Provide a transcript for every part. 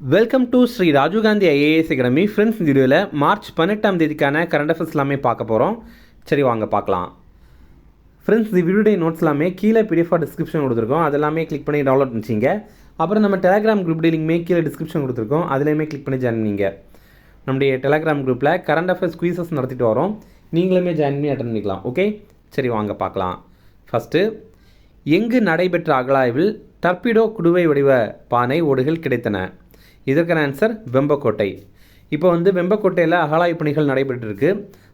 Welcome to Shri Rajiv Gandhi IAS academy. Friends, இந்த வீடியோவில் March 18ஆம் தேதிக்கான கரண்ட் அஃபேர்ஸ் எல்லாமே பார்க்க போகிறோம். சரி, வாங்க பார்க்கலாம். ஃப்ரெண்ட்ஸ், இந்த வீடியோடைய நோட்ஸ் எல்லாமே கீழே பிடிஎஃபாக டிஸ்கிரிப்ஷன் கொடுத்துருக்கோம். அதெல்லாமே கிளிக் பண்ணி டவுன்லோட் பண்ணிச்சிங்க. அப்புறம் நம்ம டெலிகிராம் குரூப் டீலிங்குமே கீழே டிஸ்கிரிப்ஷன் கொடுத்துருக்கோம். அதுலேயுமே கிளிக் பண்ணி ஜாயின் பண்ணிங்க. நம்முடைய டெலிகிராம் குரூப்பில் கரண்ட் அஃபேர்ஸ் குயிசஸ் நடத்திட்டு வரோம். நீங்களுமே ஜாயின் பண்ணி அட்டன் பண்ணிக்கலாம். ஓகே, சரி வாங்க பார்க்கலாம். ஃபஸ்ட்டு, எங்கு நடைபெற்ற அகழாய்வில் டர்பிடோ குடுவை வடிவ பானை ஓடுகள் கிடைத்தன? இதற்கான ஆன்சர் வெம்பக்கோட்டை. இப்போ வெம்பக்கோட்டையில் அகழாய்வு பணிகள் நடைபெற்றிருக்கு.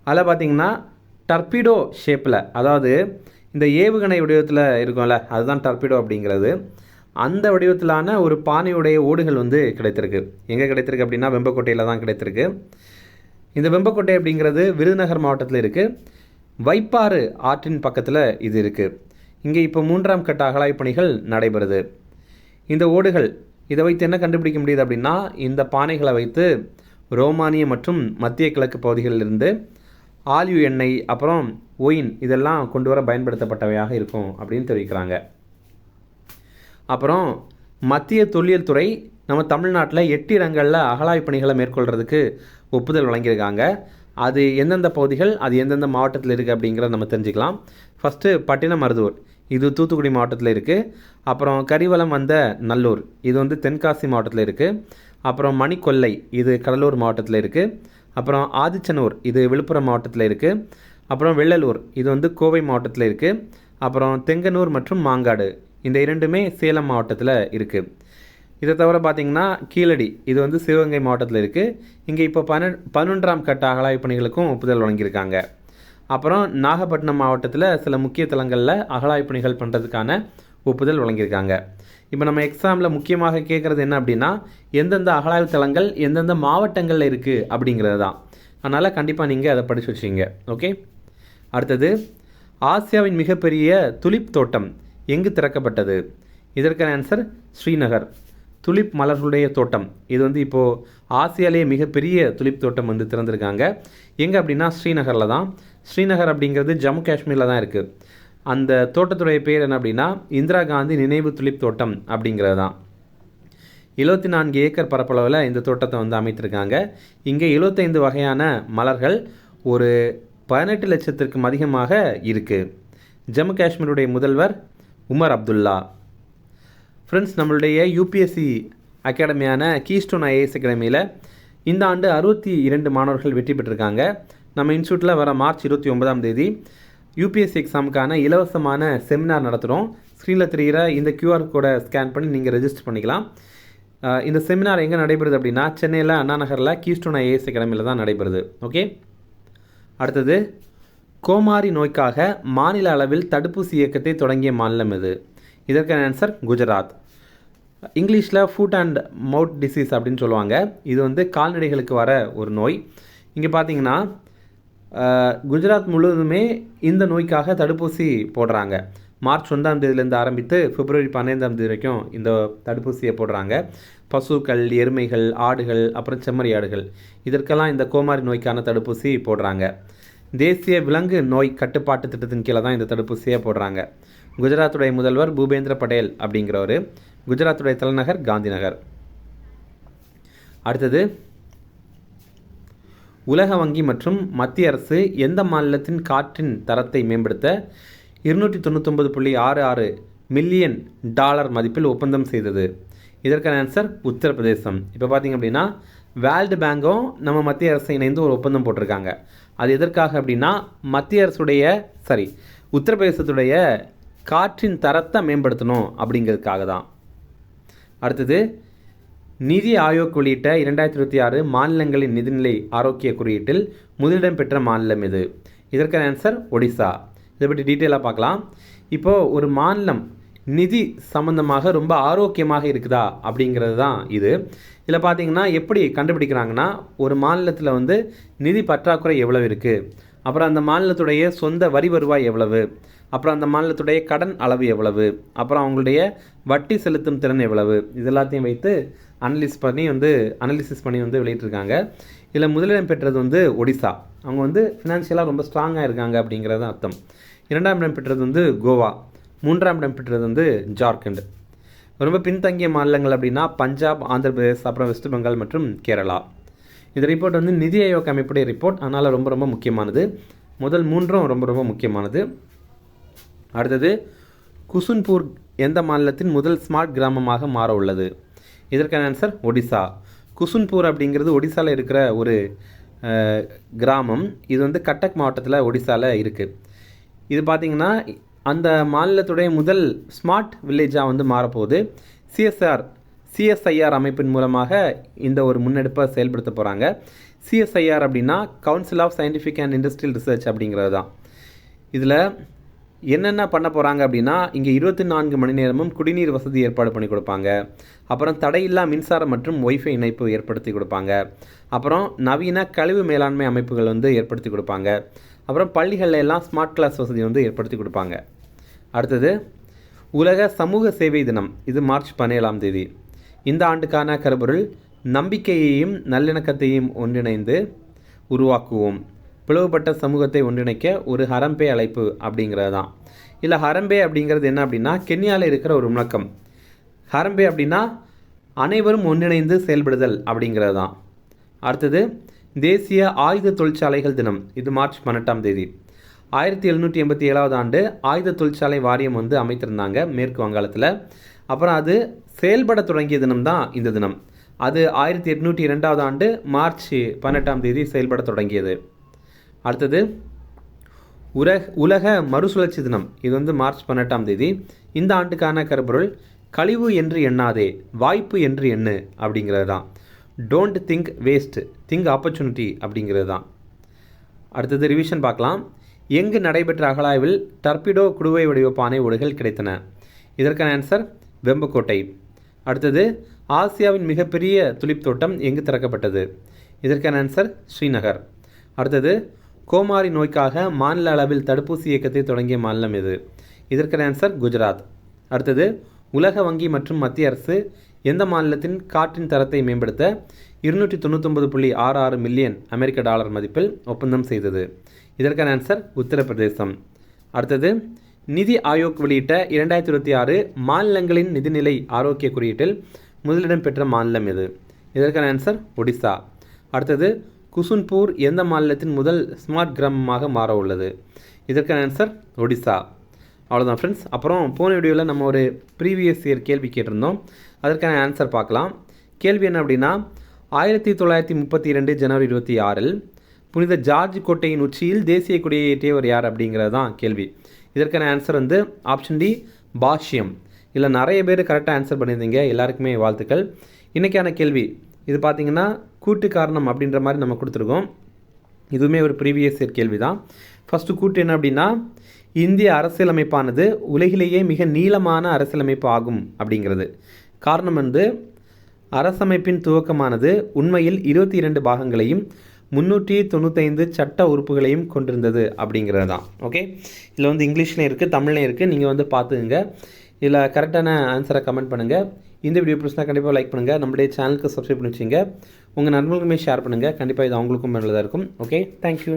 அதில் பார்த்திங்கன்னா டர்பிடோ ஷேப்பில், அதாவது இந்த ஏவுகணை வடிவத்தில் இருக்கும்ல, அதுதான் டர்பிடோ அப்படிங்கிறது. அந்த வடிவத்திலான ஒரு பானையுடைய ஓடுகள் கிடைத்திருக்கு. எங்கே கிடைத்திருக்கு அப்படின்னா வெம்பக்கோட்டையில் தான் கிடைத்திருக்கு. இந்த வெம்பக்கோட்டை அப்படிங்கிறது விருதுநகர் மாவட்டத்தில் இருக்குது. வைப்பாறு ஆற்றின் பக்கத்தில் இது இருக்குது. இங்கே இப்போ 3ஆம் கட்ட அகழாய்வு பணிகள் நடைபெறுது. இந்த ஓடுகள் இதை வைத்து என்ன கண்டுபிடிக்க முடியுது அப்படின்னா, இந்த பானைகளை வைத்து ரோமானிய மற்றும் மத்திய கிழக்கு பகுதிகளிலிருந்து ஆலிவ் எண்ணெய் அப்புறம் ஒயின் இதெல்லாம் கொண்டு வர பயன்படுத்தப்பட்டவையாக இருக்கும் அப்படின்னு தெரிவிக்கிறாங்க. அப்புறம் மத்திய தொல்லியல் துறை நம்ம தமிழ்நாட்டில் 8 இடங்களில் அகழாய்வு பணிகளை மேற்கொள்கிறதுக்கு ஒப்புதல் வழங்கியிருக்காங்க. அது எந்தெந்த பகுதிகள், அது எந்தெந்த மாவட்டத்தில் இருக்குது அப்படிங்கிறத நம்ம தெரிஞ்சுக்கலாம். ஃபஸ்ட்டு பட்டினமருதூர், இது தூத்துக்குடி மாவட்டத்தில் இருக்குது. அப்புறம் கரிவலம் வந்த நல்லூர், இது தென்காசி மாவட்டத்தில் இருக்குது. அப்புறம் மணிக்கொல்லை, இது கடலூர் மாவட்டத்தில் இருக்குது. அப்புறம் ஆதிச்சனூர், இது விழுப்புரம் மாவட்டத்தில் இருக்குது. அப்புறம் வெள்ளலூர், இது கோவை மாவட்டத்தில் இருக்குது. அப்புறம் தெங்கனூர் மற்றும் மாங்காடு, இந்த இரண்டுமே சேலம் மாவட்டத்தில் இருக்குது. இதை தவிர பார்த்திங்கன்னா கீழடி, இது சிவகங்கை மாவட்டத்தில் இருக்குது. இங்கே இப்போ 11ஆம் கட்ட அகழாய்வு பணிகளுக்கும் ஒப்புதல் வழங்கியிருக்காங்க. அப்புறம் நாகப்பட்டினம் மாவட்டத்தில் சில முக்கிய தலங்களில் அகழாய்வு பணிகள் பண்ணுறதுக்கான ஒப்புதல் வழங்கியிருக்காங்க. இப்போ நம்ம எக்ஸாமில் முக்கியமாக கேட்குறது என்ன அப்படின்னா, எந்தெந்த அகழாய்வு தலங்கள் எந்தெந்த மாவட்டங்களில் இருக்குது அப்படிங்கிறது தான். அதனால் கண்டிப்பாக நீங்கள் அதை படித்து வச்சுங்க. ஓகே, அடுத்தது, ஆசியாவின் மிகப்பெரிய துலிப் தோட்டம் எங்கு திறக்கப்பட்டது? இதற்கான ஆன்சர் ஸ்ரீநகர். துலிப் மலர்களுடைய தோட்டம், இது இப்போது ஆசியாலேயே மிகப்பெரிய துலிப் தோட்டம் திறந்திருக்காங்க. எங்கே அப்படின்னா ஸ்ரீநகரில் தான். ஸ்ரீநகர் அப்படிங்கிறது ஜம்மு காஷ்மீரில் தான் இருக்குது. அந்த தோட்டத்துடைய பேர் என்ன அப்படின்னா இந்திரா காந்தி நினைவு துலிப் தோட்டம் அப்படிங்கிறது தான். 74 ஏக்கர் பரப்பளவில் இந்த தோட்டத்தை அமைத்திருக்காங்க. இங்கே 75 வகையான மலர்கள் ஒரு 18 லட்சத்திற்கும் அதிகமாக இருக்குது. ஜம்மு காஷ்மீருடைய முதல்வர் உமர் அப்துல்லா. ஃப்ரெண்ட்ஸ், நம்மளுடைய யூபிஎஸ்சி அகாடமியான கீஸ்டோன் ஐஏஎஸ் அகாடமியில் இந்த ஆண்டு 62 மாணவர்கள் வெற்றி பெற்றிருக்காங்க. நம்ம இன்ஸ்டியூட்டில் வர மார்ச் 29ஆம் தேதி யூபிஎஸ்சி எக்ஸாமுக்கான இலவசமான செமினார் நடத்துகிறோம். ஸ்க்ரீனில் தெரிகிற இந்த கியூஆர் கோடை ஸ்கேன் பண்ணி நீங்கள் ரெஜிஸ்டர் பண்ணிக்கலாம். இந்த செமினார் எங்கே நடைபெறுது அப்படின்னா சென்னையில் அண்ணா நகரில் கீஸ்டோன் ஐஏஎஸ் அகாடமியில் தான் நடைபெறுது. ஓகே, அடுத்தது, கோமாரி நோய்க்காக மாநில அளவில் தடுப்பூசி இயக்கத்தை தொடங்கிய மாநிலம் எது? இதற்கான ஆன்சர் குஜராத். இங்கிலீஷில் ஃபுட் அண்ட் மவுத் டிசீஸ் அப்படின்னு சொல்லுவாங்க. இது கால்நடைகளுக்கு வர ஒரு நோய். இங்கே பார்த்தீங்கன்னா குஜராத் முழுவதுமே இந்த நோய்க்காக தடுப்பூசி போடுறாங்க. மார்ச் 1ஆம் தேதியிலேருந்து ஆரம்பித்து பிப்ரவரி 15ஆம் தேதி வரைக்கும் இந்த தடுப்பூசியை போடுறாங்க. பசுக்கள், எருமைகள், ஆடுகள், அப்புறம் செம்மறி ஆடுகள், இதற்கெல்லாம் இந்த கோமாரி நோய்க்கான தடுப்பூசி போடுறாங்க. தேசிய விலங்கு நோய் கட்டுப்பாட்டு திட்டத்தின் கீழே தான் இந்த தடுப்பூசியை போடுறாங்க. குஜராத்துடைய முதல்வர் பூபேந்திர படேல் அப்படிங்கிறவர். குஜராத்துடைய தலைநகர் காந்திநகர். அடுத்தது, உலக வங்கி மற்றும் மத்திய அரசு எந்த மாநிலத்தின் காற்றின் தரத்தை மேம்படுத்த $299.66 மில்லியன் மதிப்பில் ஒப்பந்தம் செய்தது? இதற்கான ஆன்சர் உத்தரப்பிரதேசம். இப்போ பார்த்திங்க அப்படின்னா வேர்ல்டு பேங்கும் நம்ம மத்திய அரசு இணைந்து ஒரு ஒப்பந்தம் போட்டிருக்காங்க. அது எதற்காக அப்படின்னா உத்தரப்பிரதேசத்துடைய காற்றின் தரத்தை மேம்படுத்தணும் அப்படிங்கிறதுக்காக தான். அடுத்தது, நிதி ஆயோக் வெளியிட்ட 2026 மாநிலங்களின் நிதிநிலை ஆரோக்கிய குறியீட்டில் முதலிடம் பெற்ற மாநிலம் எது? இதற்கான ஆன்சர் ஒடிசா. இதை பற்றி டீட்டெயிலாக பார்க்கலாம். இப்போது ஒரு மாநிலம் நிதி சம்பந்தமாக ரொம்ப ஆரோக்கியமாக இருக்குதா அப்படிங்கிறது தான் இது. இதில் பார்த்தீங்கன்னா எப்படி கண்டுபிடிக்கிறாங்கன்னா, ஒரு மாநிலத்தில் நிதி பற்றாக்குறை எவ்வளவு இருக்குது, அப்புறம் அந்த மாநிலத்துடைய சொந்த வரி வருவாய் எவ்வளவு, அப்புறம் அந்த மாநிலத்துடைய கடன் அளவு எவ்வளவு, அப்புறம் அவங்களுடைய வட்டி செலுத்தும் திறன் எவ்வளவு, இது எல்லாத்தையும் வைத்து அனலிசிஸ் பண்ணி வெளியிட்டிருக்காங்க. இதில் முதலிடம் பெற்றது ஒடிசா. அவங்க ஃபினான்ஷியலாக ரொம்ப ஸ்ட்ராங்காக இருக்காங்க அப்படிங்கிறது அர்த்தம். 2ஆம் இடம் பெற்றது கோவா. 3ஆம் இடம் பெற்றது ஜார்க்கண்ட். ரொம்ப பின்தங்கிய மாநிலங்கள் அப்படின்னா பஞ்சாப், ஆந்திர பிரதேஷ், அப்புறம் வெஸ்ட் பெங்கால் மற்றும் கேரளா. இந்த ரிப்போர்ட் வந்து நிதி ஆயோக் அமைப்புடைய ரிப்போர்ட், அதனால் ரொம்ப ரொம்ப முக்கியமானது. முதல் 3ம் ரொம்ப ரொம்ப முக்கியமானது. அடுத்தது, குசுன்பூர் எந்த மாநிலத்தின் முதல் ஸ்மார்ட் கிராமமாக மாற உள்ளது? இதற்கான ஆன்சர் ஒடிசா. குசுன்பூர் அப்படிங்கிறது ஒடிசாவில் இருக்கிற ஒரு கிராமம். இது வந்து கட்டக் மாவட்டத்தில் ஒடிசாவில் இருக்குது. இது பார்த்திங்கன்னா அந்த மாநிலத்துடைய முதல் ஸ்மார்ட் வில்லேஜாக வந்து மாறப்போகுது. சிஎஸ்ஐஆர் அமைப்பின் மூலமாக இந்த ஒரு முன்னெடுப்பை செயல்படுத்த போகிறாங்க. சிஎஸ்ஐஆர் அப்படின்னா council of scientific and industrial research அப்படிங்கிறது தான். இதில் என்னென்ன பண்ண போகிறாங்க அப்படின்னா, இங்கே 24 மணி நேரமும் குடிநீர் வசதி ஏற்பாடு பண்ணி கொடுப்பாங்க. அப்புறம் தடையில்லா மின்சாரம் மற்றும் ஒய்ஃபை இணைப்பு ஏற்படுத்தி கொடுப்பாங்க. அப்புறம் நவீன கழிவு மேலாண்மை அமைப்புகள் வந்து ஏற்படுத்தி கொடுப்பாங்க. அப்புறம் பள்ளிகளில் எல்லாம் ஸ்மார்ட் கிளாஸ் வசதி வந்து ஏற்படுத்தி கொடுப்பாங்க. அடுத்தது, உலக சமூக சேவை தினம். இது மார்ச் 17ஆம் தேதி. இந்த ஆண்டுக்கான கருப்பொருள் நம்பிக்கையையும் நல்லிணக்கத்தையும் ஒன்றிணைந்து உருவாக்குவோம், பிளவுபட்ட சமூகத்தை ஒன்றிணைக்க ஒரு ஹரம்பே அழைப்பு அப்படிங்கிறது தான். இல்லை, ஹரம்பே அப்படிங்கிறது என்ன அப்படின்னா கென்யாவில் இருக்கிற ஒரு முழக்கம். ஹரம்பே அப்படின்னா அனைவரும் ஒன்றிணைந்து செயல்படுதல் அப்படிங்கிறது தான். அடுத்தது, தேசிய ஆயுத தொழிற்சாலைகள் தினம். இது மார்ச் 18ஆம் தேதி. 1787ஆவது ஆண்டு ஆயுத தொழிற்சாலை வாரியம் வந்து அமைத்திருந்தாங்க மேற்கு வங்காளத்தில். அப்புறம் அது செயல்பட தொடங்கிய தினம் தான் இந்த தினம். அது 1802ஆவது ஆண்டு மார்ச் 18ஆம் தேதி செயல்பட தொடங்கியது. அடுத்தது, உலக மறுசுழற்சி தினம். இது வந்து மார்ச் 18ஆம் தேதி. இந்த ஆண்டுக்கான கருப்பொருள் கழிவு என்று எண்ணாதே, வாய்ப்பு என்று எண்ணு அப்படிங்கிறது தான். Don't think waste, think opportunity அப்படிங்கிறது தான். அடுத்தது ரிவிஷன் பார்க்கலாம். எங்கு நடைபெற்ற அகழாய்வில் டர்பிடோ குடுவை வடிவ பானை ஓடுகள் கிடைத்தன? இதற்கான ஆன்சர் வெம்பக்கோட்டை. அடுத்தது, ஆசியாவின் மிகப்பெரிய துலிப் தோட்டம் எங்கு திறக்கப்பட்டது? இதற்கான ஆன்சர் ஸ்ரீநகர். அடுத்தது, கோமாரி நோய்க்காக மாநில அளவில் தடுப்பூசி இயக்கத்தை தொடங்கிய மாநிலம் எது? இதற்கான ஆன்சர் குஜராத். அடுத்தது, உலக வங்கி மற்றும் மத்திய அரசு எந்த மாநிலத்தின் காற்றின் தரத்தை மேம்படுத்த 299.66 மில்லியன் அமெரிக்க டாலர் மதிப்பில் ஒப்பந்தம் செய்தது? இதற்கான ஆன்சர் உத்தரப்பிரதேசம். அடுத்தது, நிதி ஆயோக் வெளியிட்ட 2026 மாநிலங்களின் நிதிநிலை ஆரோக்கிய குறியீட்டில் முதலிடம் பெற்ற மாநிலம் எது? இதற்கான ஆன்சர் ஒடிசா. அடுத்தது, குசுன்பூர் எந்த மாநிலத்தின் முதல் ஸ்மார்ட் கிராமமாக மாற உள்ளது? இதற்கான ஆன்சர் ஒடிசா. அவ்வளோதான் ஃப்ரெண்ட்ஸ். அப்புறம் போன வீடியோவில் நம்ம ஒரு ப்ரீவியஸ் இயர் கேள்வி கேட்டிருந்தோம். அதற்கான ஆன்சர் பார்க்கலாம். கேள்வி என்ன அப்படின்னா, 1932 ஜனவரி 26 புனித ஜார்ஜ் கோட்டையின் உச்சியில் தேசிய கொடியை ஏற்றியவர் யார் அப்படிங்கிறது தான் கேள்வி. இதற்கான ஆன்சர் வந்து ஆப்ஷன் டி, பாஷ்யம். இல்லை, நிறைய பேர் கரெக்டாக ஆன்சர் பண்ணியிருந்தீங்க, எல்லாருக்குமே வாழ்த்துக்கள். இன்றைக்கான கேள்வி இது பார்த்திங்கன்னா கூட்டு காரணம் அப்படின்ற மாதிரி நம்ம கொடுத்துருக்கோம். இதுவுமே ஒரு ப்ரீவியஸ் இயர் கேள்வி தான். ஃபஸ்ட்டு கூட்டு என்ன அப்படின்னா, இந்திய அரசியலமைப்பானது உலகிலேயே மிக நீளமான அரசியலமைப்பு ஆகும் அப்படிங்கிறது. காரணம் வந்து அரசமைப்பின் துவக்கமானது உண்மையில் 22 பாகங்களையும் 395 சட்ட உறுப்புகளையும் கொண்டிருந்தது அப்படிங்கிறது தான். ஓகே, இதில் வந்து இங்கிலீஷ்லேயும் இருக்குது, தமிழ்லையும் இருக்குது. நீங்கள் வந்து பார்த்துக்குங்க. இதில் கரெக்டான ஆன்சரை கமெண்ட் பண்ணுங்கள். இந்த வீடியோ பிடிச்சினா கண்டிப்பாக லைக் பண்ணுங்கள். நம்மளுடைய சேனலுக்கு சப்ஸ்கிரைப் பண்ணி வச்சுங்க. உங்கள் நண்பர்களுக்குமே ஷேர் பண்ணுங்கள். கண்டிப்பாக இது அவங்களுக்கும் நல்லதாக இருக்கும். Okay, thank you.